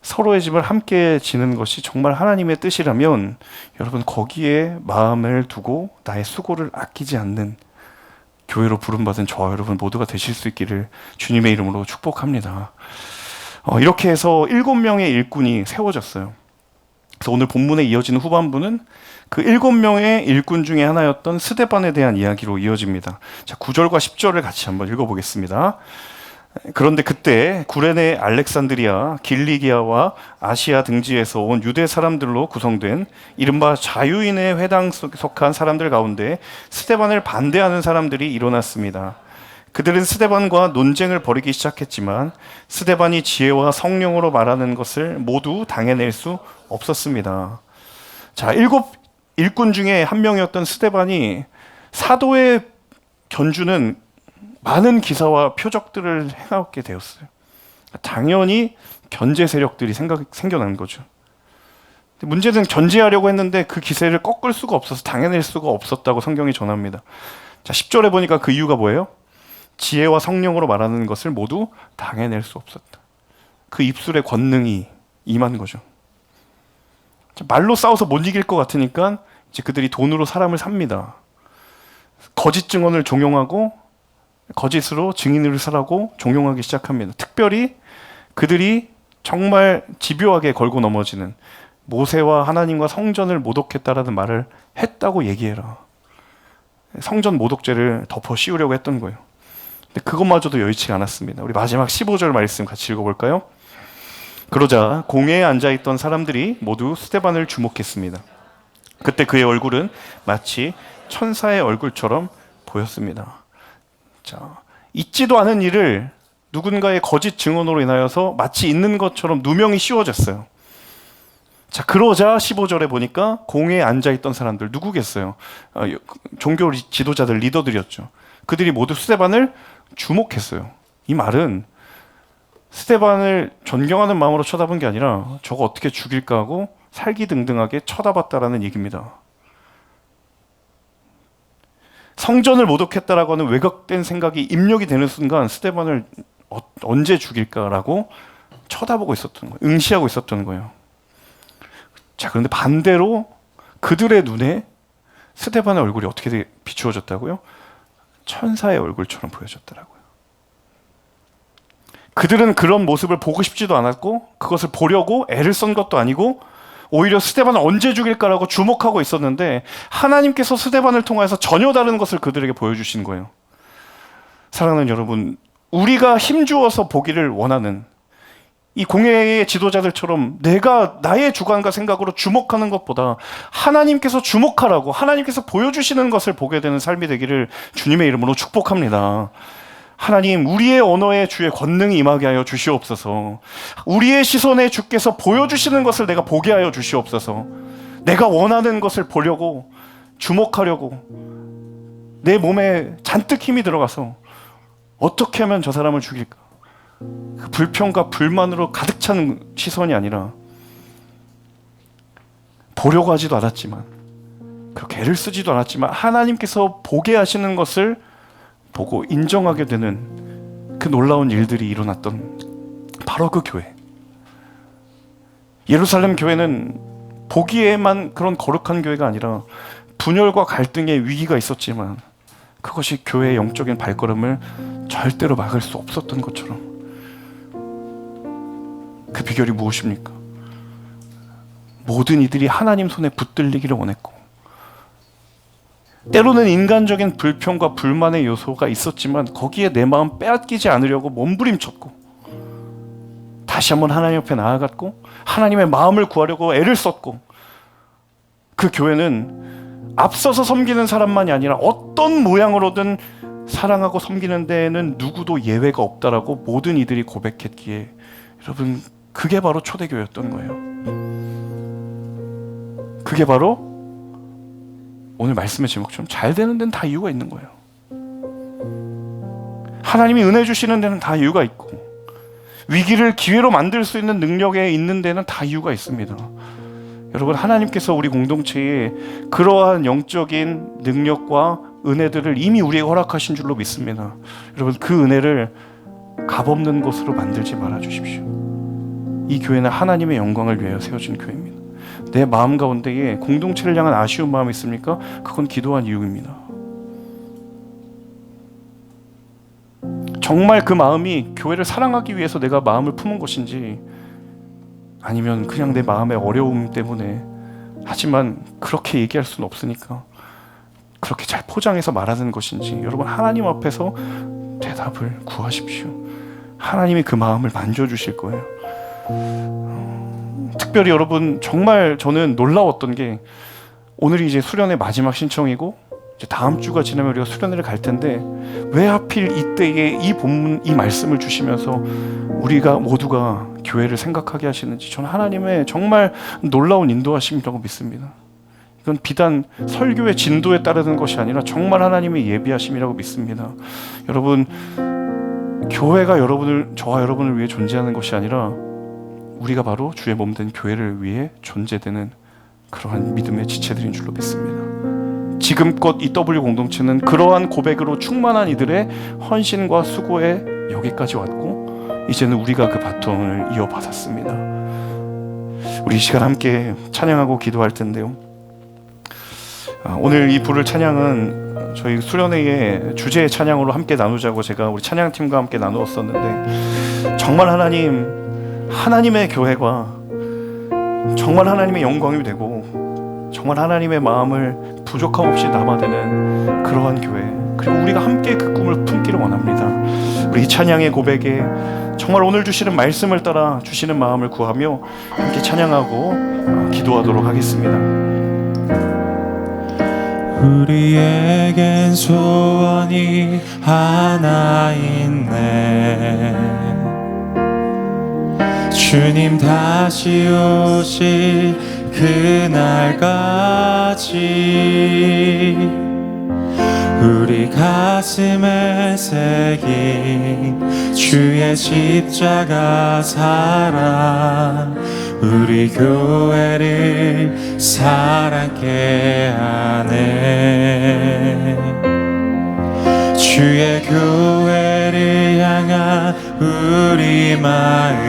Speaker 1: 서로의 집을 함께 지는 것이 정말 하나님의 뜻이라면 여러분 거기에 마음을 두고 나의 수고를 아끼지 않는 교회로 부름받은 저와 여러분 모두가 되실 수 있기를 주님의 이름으로 축복합니다. 이렇게 해서 7명의 일꾼이 세워졌어요. 그래서 오늘 본문에 이어지는 후반부는 그 7명의 일꾼 중에 하나였던 스데반에 대한 이야기로 이어집니다. 자, 9절과 10절을 같이 한번 읽어보겠습니다. 그런데 그때 구레네 알렉산드리아, 길리기아와 아시아 등지에서 온 유대 사람들로 구성된 이른바 자유인의 회당 속한 사람들 가운데 스데반을 반대하는 사람들이 일어났습니다. 그들은 스데반과 논쟁을 벌이기 시작했지만 스데반이 지혜와 성령으로 말하는 것을 모두 당해낼 수 없었습니다. 자, 7 일꾼 중에 한 명이었던 스데반이 사도의 견주는 많은 기사와 표적들을 행하게 되었어요. 당연히 견제 세력들이 생겨난 거죠. 문제는 견제하려고 했는데 그 기세를 꺾을 수가 없어서 당해낼 수가 없었다고 성경이 전합니다. 자, 10절에 보니까 그 이유가 뭐예요? 지혜와 성령으로 말하는 것을 모두 당해낼 수 없었다. 그 입술의 권능이 임한 거죠. 자, 말로 싸워서 못 이길 것 같으니까 이제 그들이 돈으로 사람을 삽니다. 거짓 증언을 종용하고 거짓으로 증인을 살하고 종용하기 시작합니다. 특별히 그들이 정말 집요하게 걸고 넘어지는 모세와 하나님과 성전을 모독했다라는 말을 했다고 얘기해라. 성전 모독죄를 덮어 씌우려고 했던 거예요. 근데 그것마저도 여의치 않았습니다. 우리 마지막 15절 말씀 같이 읽어볼까요? 그러자 공회에 앉아있던 사람들이 모두 스데반을 주목했습니다. 그때 그의 얼굴은 마치 천사의 얼굴처럼 보였습니다. 자, 있지도 않은 일을 누군가의 거짓 증언으로 인하여서 마치 있는 것처럼 누명이 씌워졌어요. 자, 그러자 15절에 보니까 공회에 앉아있던 사람들 누구겠어요? 종교 지도자들, 리더들이었죠. 그들이 모두 스데반을 주목했어요. 이 말은 스데반을 존경하는 마음으로 쳐다본 게 아니라 저거 어떻게 죽일까 하고 살기등등하게 쳐다봤다라는 얘기입니다. 성전을 모독했다라고 하는 왜곡된 생각이 입력이 되는 순간 스데반을 언제 죽일까라고 쳐다보고 있었던 거예요. 응시하고 있었던 거예요. 자, 그런데 반대로 그들의 눈에 스데반의 얼굴이 어떻게 비추어졌다고요? 천사의 얼굴처럼 보여졌더라고요. 그들은 그런 모습을 보고 싶지도 않았고 그것을 보려고 애를 쓴 것도 아니고 오히려 스데반을 언제 죽일까라고 주목하고 있었는데 하나님께서 스데반을 통해서 전혀 다른 것을 그들에게 보여주신 거예요. 사랑하는 여러분, 우리가 힘주어서 보기를 원하는 이 공회의 지도자들처럼 내가 나의 주관과 생각으로 주목하는 것보다 하나님께서 주목하라고 하나님께서 보여주시는 것을 보게 되는 삶이 되기를 주님의 이름으로 축복합니다. 하나님, 우리의 언어에 주의 권능이 임하게 하여 주시옵소서. 우리의 시선에 주께서 보여주시는 것을 내가 보게 하여 주시옵소서. 내가 원하는 것을 보려고 주목하려고 내 몸에 잔뜩 힘이 들어가서 어떻게 하면 저 사람을 죽일까? 그 불평과 불만으로 가득 찬 시선이 아니라 보려고 하지도 않았지만 그렇게 애를 쓰지도 않았지만 하나님께서 보게 하시는 것을 보고 인정하게 되는 그 놀라운 일들이 일어났던 바로 그 교회. 예루살렘 교회는 보기에만 그런 거룩한 교회가 아니라 분열과 갈등의 위기가 있었지만 그것이 교회의 영적인 발걸음을 절대로 막을 수 없었던 것처럼. 그 비결이 무엇입니까? 모든 이들이 하나님 손에 붙들리기를 원했고 때로는 인간적인 불평과 불만의 요소가 있었지만 거기에 내 마음 빼앗기지 않으려고 몸부림쳤고 다시 한번 하나님 옆에 나아갔고 하나님의 마음을 구하려고 애를 썼고 그 교회는 앞서서 섬기는 사람만이 아니라 어떤 모양으로든 사랑하고 섬기는 데에는 누구도 예외가 없다라고 모든 이들이 고백했기에 여러분, 그게 바로 초대교회였던 거예요. 그게 바로 오늘 말씀의 제목처럼 잘 되는 데는 다 이유가 있는 거예요. 하나님이 은혜 주시는 데는 다 이유가 있고 위기를 기회로 만들 수 있는 능력에 있는 데는 다 이유가 있습니다. 여러분, 하나님께서 우리 공동체에 그러한 영적인 능력과 은혜들을 이미 우리에게 허락하신 줄로 믿습니다. 여러분, 그 은혜를 값없는 것으로 만들지 말아 주십시오. 이 교회는 하나님의 영광을 위하여 세워진 교회입니다. 내 마음 가운데에 공동체를 향한 아쉬운 마음이 있습니까? 그건 기도한 이유입니다. 정말 그 마음이 교회를 사랑하기 위해서 내가 마음을 품은 것인지 아니면 그냥 내 마음의 어려움 때문에 하지만 그렇게 얘기할 수는 없으니까 그렇게 잘 포장해서 말하는 것인지 여러분, 하나님 앞에서 대답을 구하십시오. 하나님이 그 마음을 만져주실 거예요. 특별히 여러분, 정말 저는 놀라웠던 게 오늘이 이제 수련의 마지막 신청이고 이제 다음 주가 지나면 우리가 수련회를 갈 텐데 왜 하필 이때에 이 본문, 이 말씀을 주시면서 우리가 모두가 교회를 생각하게 하시는지 저는 하나님의 정말 놀라운 인도하심이라고 믿습니다. 이건 비단 설교의 진도에 따르는 것이 아니라 정말 하나님의 예비하심이라고 믿습니다. 여러분, 교회가 여러분을, 저와 여러분을 위해 존재하는 것이 아니라 우리가 바로 주의 몸된 교회를 위해 존재되는 그러한 믿음의 지체들인 줄로 믿습니다. 지금껏 이 W 공동체는 그러한 고백으로 충만한 이들의 헌신과 수고에 여기까지 왔고, 이제는 우리가 그 바톤을 이어받았습니다. 우리 이 시간 함께 찬양하고 기도할 텐데요, 오늘 이 부를 찬양은 저희 수련회의 주제의 찬양으로 함께 나누자고 제가 우리 찬양팀과 함께 나누었었는데, 정말 하나님의 교회가 정말 하나님의 영광이 되고 정말 하나님의 마음을 부족함 없이 담아내는 그러한 교회, 그리고 우리가 함께 그 꿈을 품기를 원합니다. 우리 찬양의 고백에 정말 오늘 주시는 말씀을 따라 주시는 마음을 구하며 함께 찬양하고 기도하도록 하겠습니다.
Speaker 2: 우리에겐 소원이 하나 있네. 주님 다시 오실 그날까지 우리 가슴에 새긴 주의 십자가 사랑, 우리 교회를 사랑케 하네. 주의 교회를 향한 우리 마음,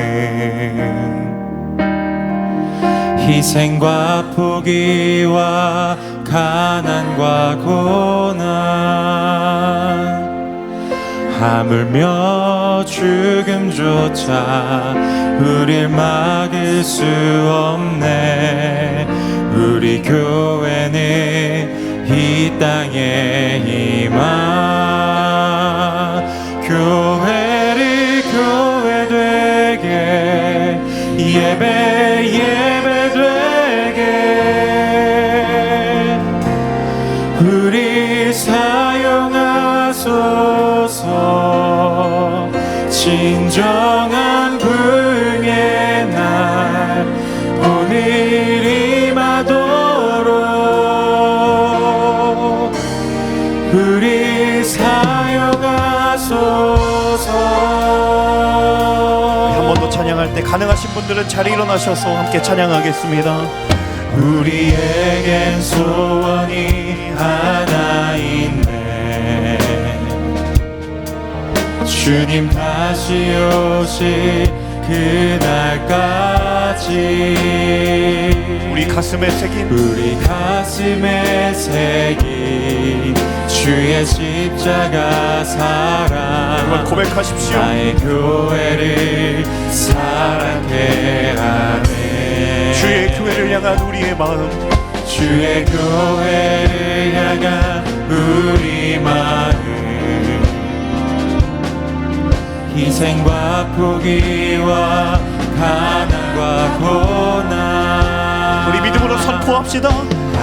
Speaker 2: 희생과 포기와 가난과 고난, 하물며 죽음조차 우릴 막을 수 없네. 우리 교회는 이 땅에 임한 교회를 교회 되게, 예배 되게 우리 사용하소서. 진정한 부흥의 날 오늘 임하도록 우리 사용하소서.
Speaker 3: 한 번 더 찬양할 때 가능하신 분들은 자리 일어나셔서 함께 찬양하겠습니다.
Speaker 2: 우리에겐 소원이 하나 있네. 주님 다시 오실 그날까지
Speaker 3: 우리 가슴에
Speaker 2: 새긴 주의 십자가 사랑,
Speaker 3: 여러분 고백하십시오.
Speaker 2: 나의 교회를 사랑케 하네.
Speaker 3: 주의 교회를 향한 우리의 마음,
Speaker 2: 주의 교회를 향한 우리 마음, 희생과 포기와 가난과 고난,
Speaker 3: 우리 믿음으로 선포합시다.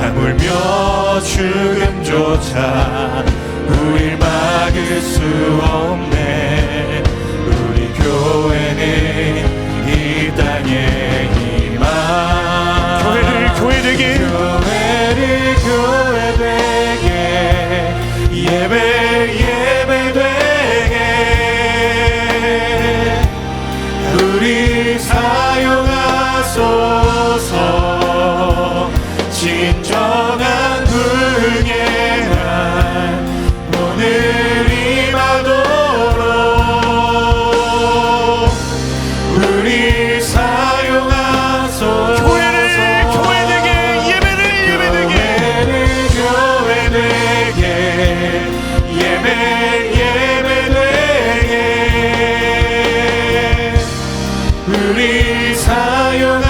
Speaker 2: 하물며 죽음조차 우릴 막을 수 없네. 우리 교회는 이 땅에 임한
Speaker 3: 교회를 교회 되게,
Speaker 2: 교회를 교회 되게, 예배 되게 우리 사용하소서. 진정한 부흥의 날 오늘 임하도록 우리 사용하소서.
Speaker 3: 교회를 교회 되게, 예배를 되게
Speaker 2: 교회 되게, 예배 되게 우리 사용하소서.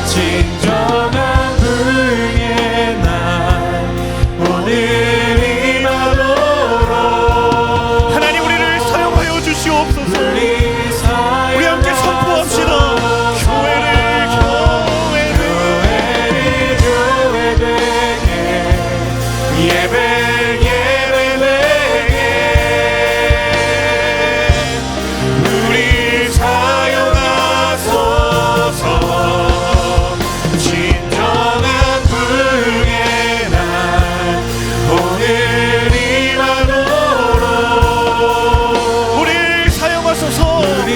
Speaker 2: 진정한 부흥의 날 오늘 임하도록
Speaker 3: 하나님 우리를 사용하여 주시옵소서. 우리 함께 선포합시다. 교회를
Speaker 2: 되게, 예배 되게 우리 사용하소서. 진정한 부흥의 날 오늘 임하도록
Speaker 3: 우리를 사용하소서.
Speaker 2: 우리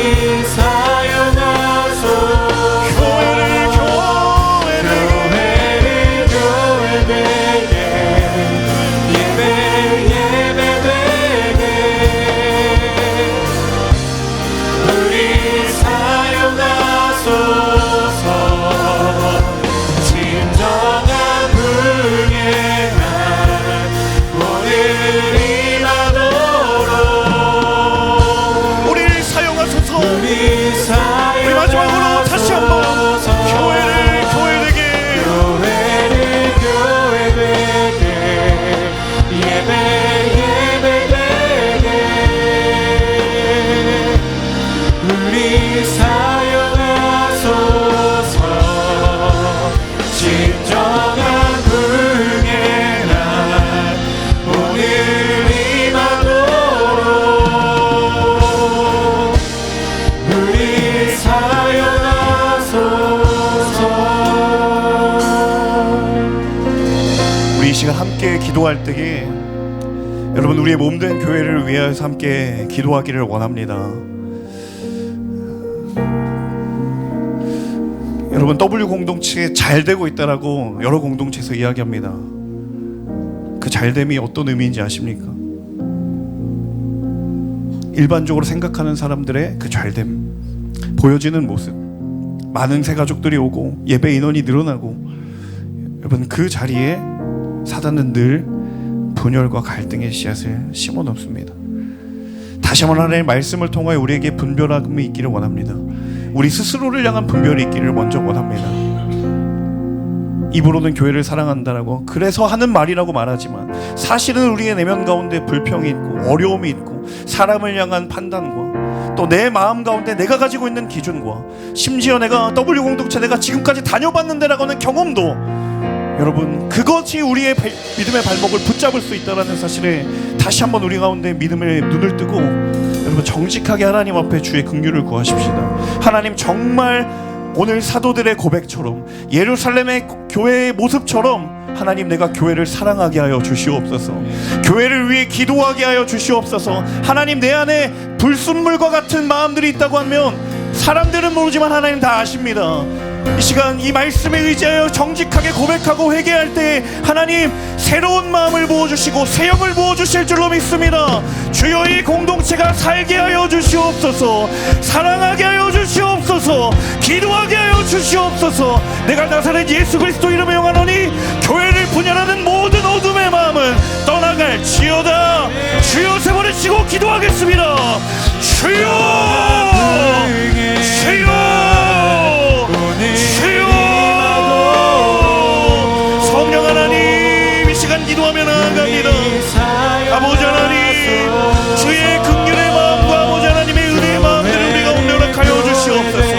Speaker 3: 우리 이 시간 함께 기도할 때에 여러분 우리의 몸된 교회를 위하여서 함께 기도하기를 원합니다. 여러분 W 공동체 잘 되고 있다라고 여러 공동체에서 이야기합니다. 그 잘됨이 어떤 의미인지 아십니까? 일반적으로 생각하는 사람들의 그 잘됨, 보여지는 모습, 많은 새 가족들이 오고 예배 인원이 늘어나고, 여러분 그 자리에 사단은 늘 분열과 갈등의 씨앗을 심어 놓습니다. 다시 한번 하나님의 말씀을 통하여 우리에게 분별함이 있기를 원합니다. 우리 스스로를 향한 분별이 있기를 먼저 원합니다. 입으로는 교회를 사랑한다라고 그래서 하는 말이라고 말하지만 사실은 우리의 내면 가운데 불평이 있고 어려움이 있고 사람을 향한 판단과 또 내 마음 가운데 내가 가지고 있는 기준과 심지어 내가 W 공동체 내가 지금까지 다녀봤는데라고 하는 경험도, 여러분 그것이 우리의 믿음의 발목을 붙잡을 수 있다는 사실에 다시 한번 우리 가운데 믿음의 눈을 뜨고 여러분 정직하게 하나님 앞에 주의 긍휼을 구하십시다. 하나님 정말 오늘 사도들의 고백처럼 예루살렘의 교회의 모습처럼 하나님 내가 교회를 사랑하게 하여 주시옵소서. 교회를 위해 기도하게 하여 주시옵소서. 하나님 내 안에 불순물과 같은 마음들이 있다고 하면 사람들은 모르지만 하나님 다 아십니다. 이 시간 이 말씀에 의지하여 정직하게 고백하고 회개할 때 하나님 새로운 마음을 부어주시고 새 영을 부어주실 줄로 믿습니다. 주여 이 공동체가 살게 하여 주시옵소서. 사랑하게 하여 주시옵소서. 기도하게 하여 주시옵소서. 내가 나사렛 예수 그리스도 이름에 영하노니 교회를 분열하는 모든 어둠의 마음은 떠나갈지어다. 주여 세 번을 치고 기도하겠습니다. 주여 주여 성령 하나님 이 시간 기도하며 나아갑니다. 아버지 하나님 주의 긍휼의 마음과 아버지 하나님의 은혜의 마음들을 우리가 온전하여 주시옵소서.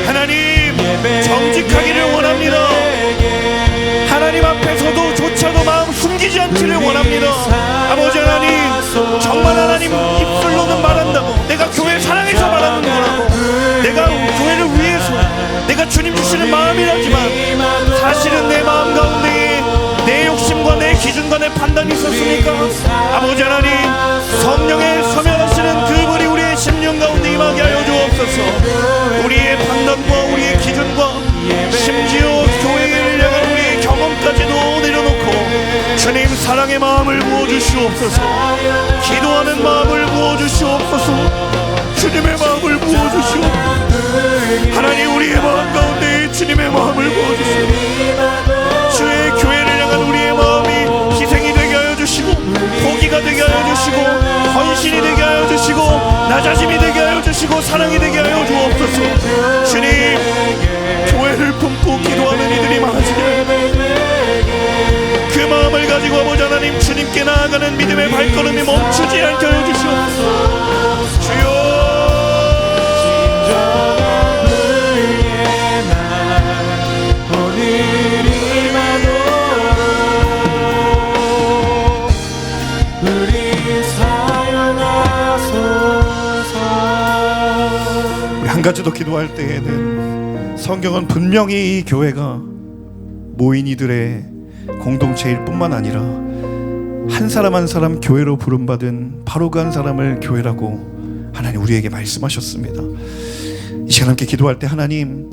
Speaker 3: 하나님 정직하기를 원합니다. 하나님 앞에서도 조차도 마음 숨기지 않기를 원합니다. 아버지 하나님 정말 하나님 입술로는 말한다고 내가 교회 사랑해서 말하는 거라고 내가 교회를 위해서 내가 주님 주시는 마음이라지만 사실은 내 마음 가운데 내 욕심과 내 기준과 내 판단이 있었으니까 아버지 하나님 성령의 서명하시는 그분이 우리의 심령 가운데 임하게 하여 주옵소서. 우리의 판단과 우리의 기준과 심지어 교회를 향한 우리의 경험까지도 내려놓고 주님 사랑의 마음을 부어주시옵소서. 기도하는 마음을 부어주시옵소서. 주님의 마음을 부어주시옵소서. 하나님 우리의 마음 가운데 주님의 마음을 부어주시옵소서. 주의 교회를 향한 우리의 마음이 희생이 되게 하여 주시고 포기가 되게 하여 주시고 헌신이 되게 하여 주시고 낮아짐이 되게 하여 주시고 사랑이 되게 하여 주옵소서. 주님 교회를 품고 기도하는 이들이 많으시길 그 마음을 가지고 아버지 하나님 주님께 나아가는 믿음의 발걸음이 멈추지 않게 하여 주시옵소서. 주여 한 가지 더 기도할 때에는 성경은 분명히 이 교회가 모인 이들의 공동체일 뿐만 아니라 한 사람 한 사람 교회로 부름받은 바로 그 한 사람을 교회라고 하나님 우리에게 말씀하셨습니다. 이 시간 함께 기도할 때 하나님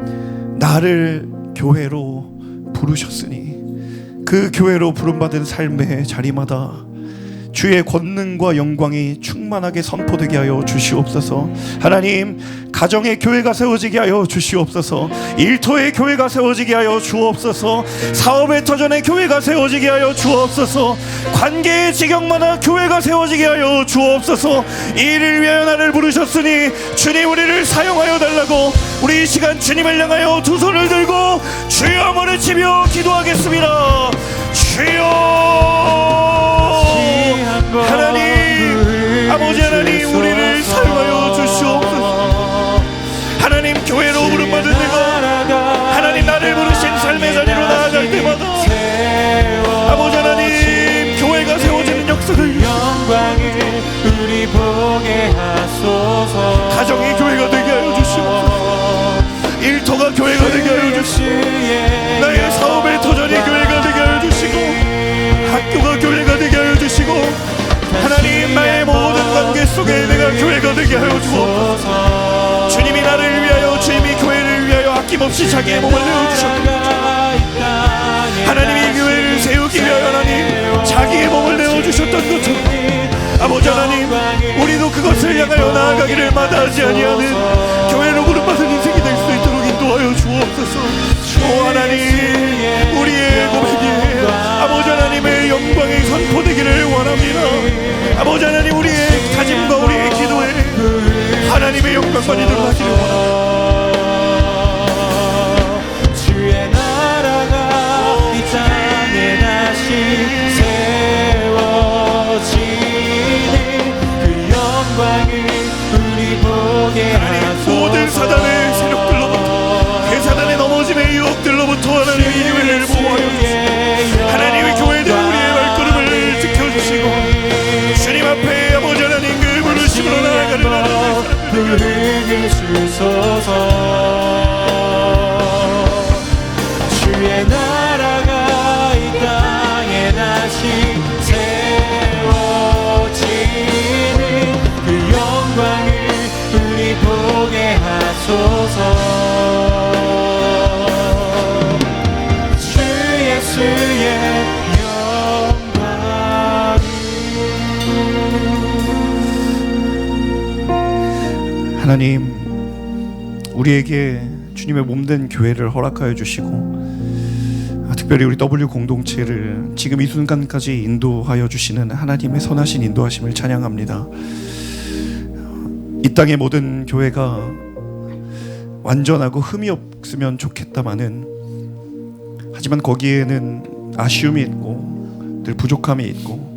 Speaker 3: 나를 교회로 부르셨으니 그 교회로 부름받은 삶의 자리마다 주의 권능과 영광이 충만하게 선포되게 하여 주시옵소서. 하나님 가정의 교회가 세워지게 하여 주시옵소서. 일터의 교회가 세워지게 하여 주옵소서. 사업의 터전의 교회가 세워지게 하여 주옵소서. 관계의 지경마다 교회가 세워지게 하여 주옵소서. 이를 위하여 나를 부르셨으니 주님 우리를 사용하여 달라고 우리 이 시간 주님을 향하여 두 손을 들고 주여 한번 치며 기도하겠습니다. 주여 하나님 아버지 하나님 우리를 사용하여 주시옵소서. 하나님 교회로 부름받은 내가 하나님 나를 부르신 삶의 자리로 나아갈 때마다 아버지 하나님 교회가 세워지는 역사를
Speaker 2: 영광을 우리 보게 하소서.
Speaker 3: 가정이 교회가 되게 하여 주시옵소서. 일터가 교회가 되게 하여 주시고 나의 사업의 터전이 교회가 되게 하여 주시고 되게 하여 주옵소서. 주님이 나를 위하여, 주님이 교회를 위하여 아낌없이 자기의 몸을 내어주셨고, 하나님이 교회를 세우기 위하여 하나님 자기의 몸을 내어주셨던 것처럼 아버지 하나님, 우리도 그것을 향하여 나아가기를 마다하지 아니하는 교회로 부름받은 인생이 될 수 있도록 인도하여 주옵소서. 오 하나님, 우리의 고백이 아버지 하나님의 영광이 선포되기를 원합니다. 아버지 하나님, 우리의 다짐과 우리의 기도에 하나님의 영광만이 드러나기를 원합니다.
Speaker 2: 주의 나라가 이 땅에 다시 세워지니 그 영광을 우리 보게 하소서.
Speaker 3: 모든 사단의 세력들로부터, 그 사단의 넘어짐의 유혹들로부터 하나님의 교회를 보호하여 주시고, 하나님의 교회들 우리의 발걸음을 지켜주시고, 주님 앞에 아버지 하나님 그 부르심으로 나아가는 하나님의
Speaker 2: 부르게 주소서. 주의 나라가 이 땅에 다시 세워지니 그 영광을 우리 보게 하소서. 주 예수의 영광을.
Speaker 3: 하나님, 우리에게 주님의 몸된 교회를 허락하여 주시고, 특별히 우리 W 공동체를 지금 이 순간까지 인도하여 주시는 하나님의 선하신 인도하심을 찬양합니다. 이 땅의 모든 교회가 완전하고 흠이 없으면 좋겠다마는, 하지만 거기에는 아쉬움이 있고 늘 부족함이 있고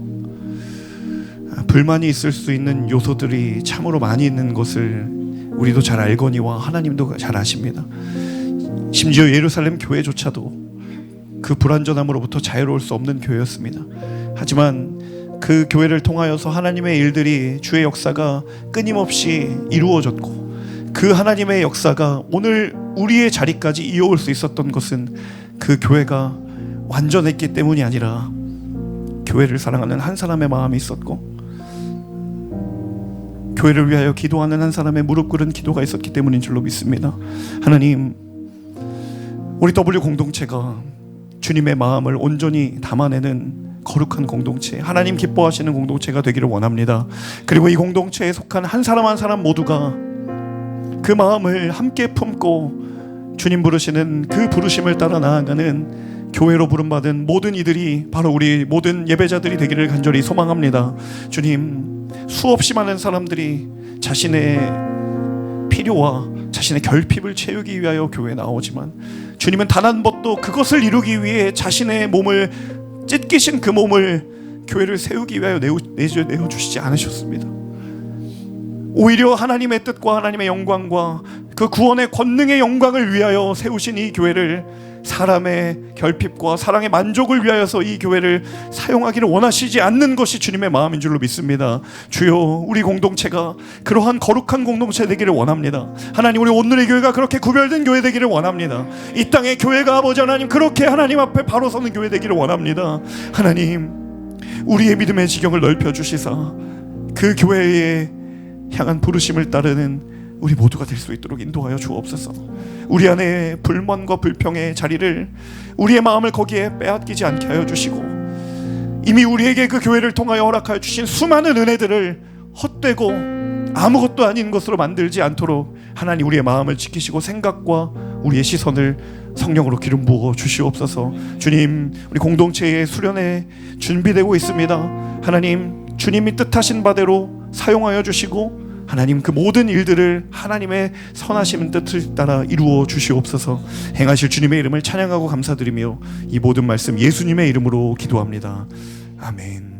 Speaker 3: 불만이 있을 수 있는 요소들이 참으로 많이 있는 것을 우리도 잘 알거니와 하나님도 잘 아십니다. 심지어 예루살렘 교회조차도 그 불완전함으로부터 자유로울 수 없는 교회였습니다. 하지만 그 교회를 통하여서 하나님의 일들이, 주의 역사가 끊임없이 이루어졌고, 그 하나님의 역사가 오늘 우리의 자리까지 이어올 수 있었던 것은 그 교회가 완전했기 때문이 아니라 교회를 사랑하는 한 사람의 마음이 있었고, 교회를 위하여 기도하는 한 사람의 무릎 꿇은 기도가 있었기 때문인 줄로 믿습니다. 하나님, 우리 W 공동체가 주님의 마음을 온전히 담아내는 거룩한 공동체, 하나님 기뻐하시는 공동체가 되기를 원합니다. 그리고 이 공동체에 속한 한 사람 한 사람 모두가 그 마음을 함께 품고 주님 부르시는 그 부르심을 따라 나아가는 교회로 부름받은 모든 이들이 바로 우리 모든 예배자들이 되기를 간절히 소망합니다. 주님, 수없이 많은 사람들이 자신의 필요와 자신의 결핍을 채우기 위하여 교회에 나오지만, 주님은 단 한 번도 그것을 이루기 위해 자신의 몸을 찢기신 그 몸을 교회를 세우기 위하여 내어주시지 않으셨습니다. 오히려 하나님의 뜻과 하나님의 영광과 그 구원의 권능의 영광을 위하여 세우신 이 교회를 사람의 결핍과 사랑의 만족을 위하여서 이 교회를 사용하기를 원하시지 않는 것이 주님의 마음인 줄로 믿습니다. 주여, 우리 공동체가 그러한 거룩한 공동체 되기를 원합니다. 하나님, 우리 오늘의 교회가 그렇게 구별된 교회 되기를 원합니다. 이 땅의 교회가 아버지 하나님 그렇게 하나님 앞에 바로 서는 교회 되기를 원합니다. 하나님, 우리의 믿음의 지경을 넓혀주시사 그 교회에 향한 부르심을 따르는 우리 모두가 될 수 있도록 인도하여 주옵소서. 우리 안에 불만과 불평의 자리를, 우리의 마음을 거기에 빼앗기지 않게 하여 주시고, 이미 우리에게 그 교회를 통하여 허락하여 주신 수많은 은혜들을 헛되고 아무것도 아닌 것으로 만들지 않도록 하나님 우리의 마음을 지키시고 생각과 우리의 시선을 성령으로 기름 부어 주시옵소서. 주님, 우리 공동체의 수련회 준비되고 있습니다. 하나님, 주님이 뜻하신 바대로 사용하여 주시고, 하나님 그 모든 일들을 하나님의 선하신 뜻을 따라 이루어 주시옵소서. 행하실 주님의 이름을 찬양하고 감사드리며 이 모든 말씀 예수님의 이름으로 기도합니다. 아멘.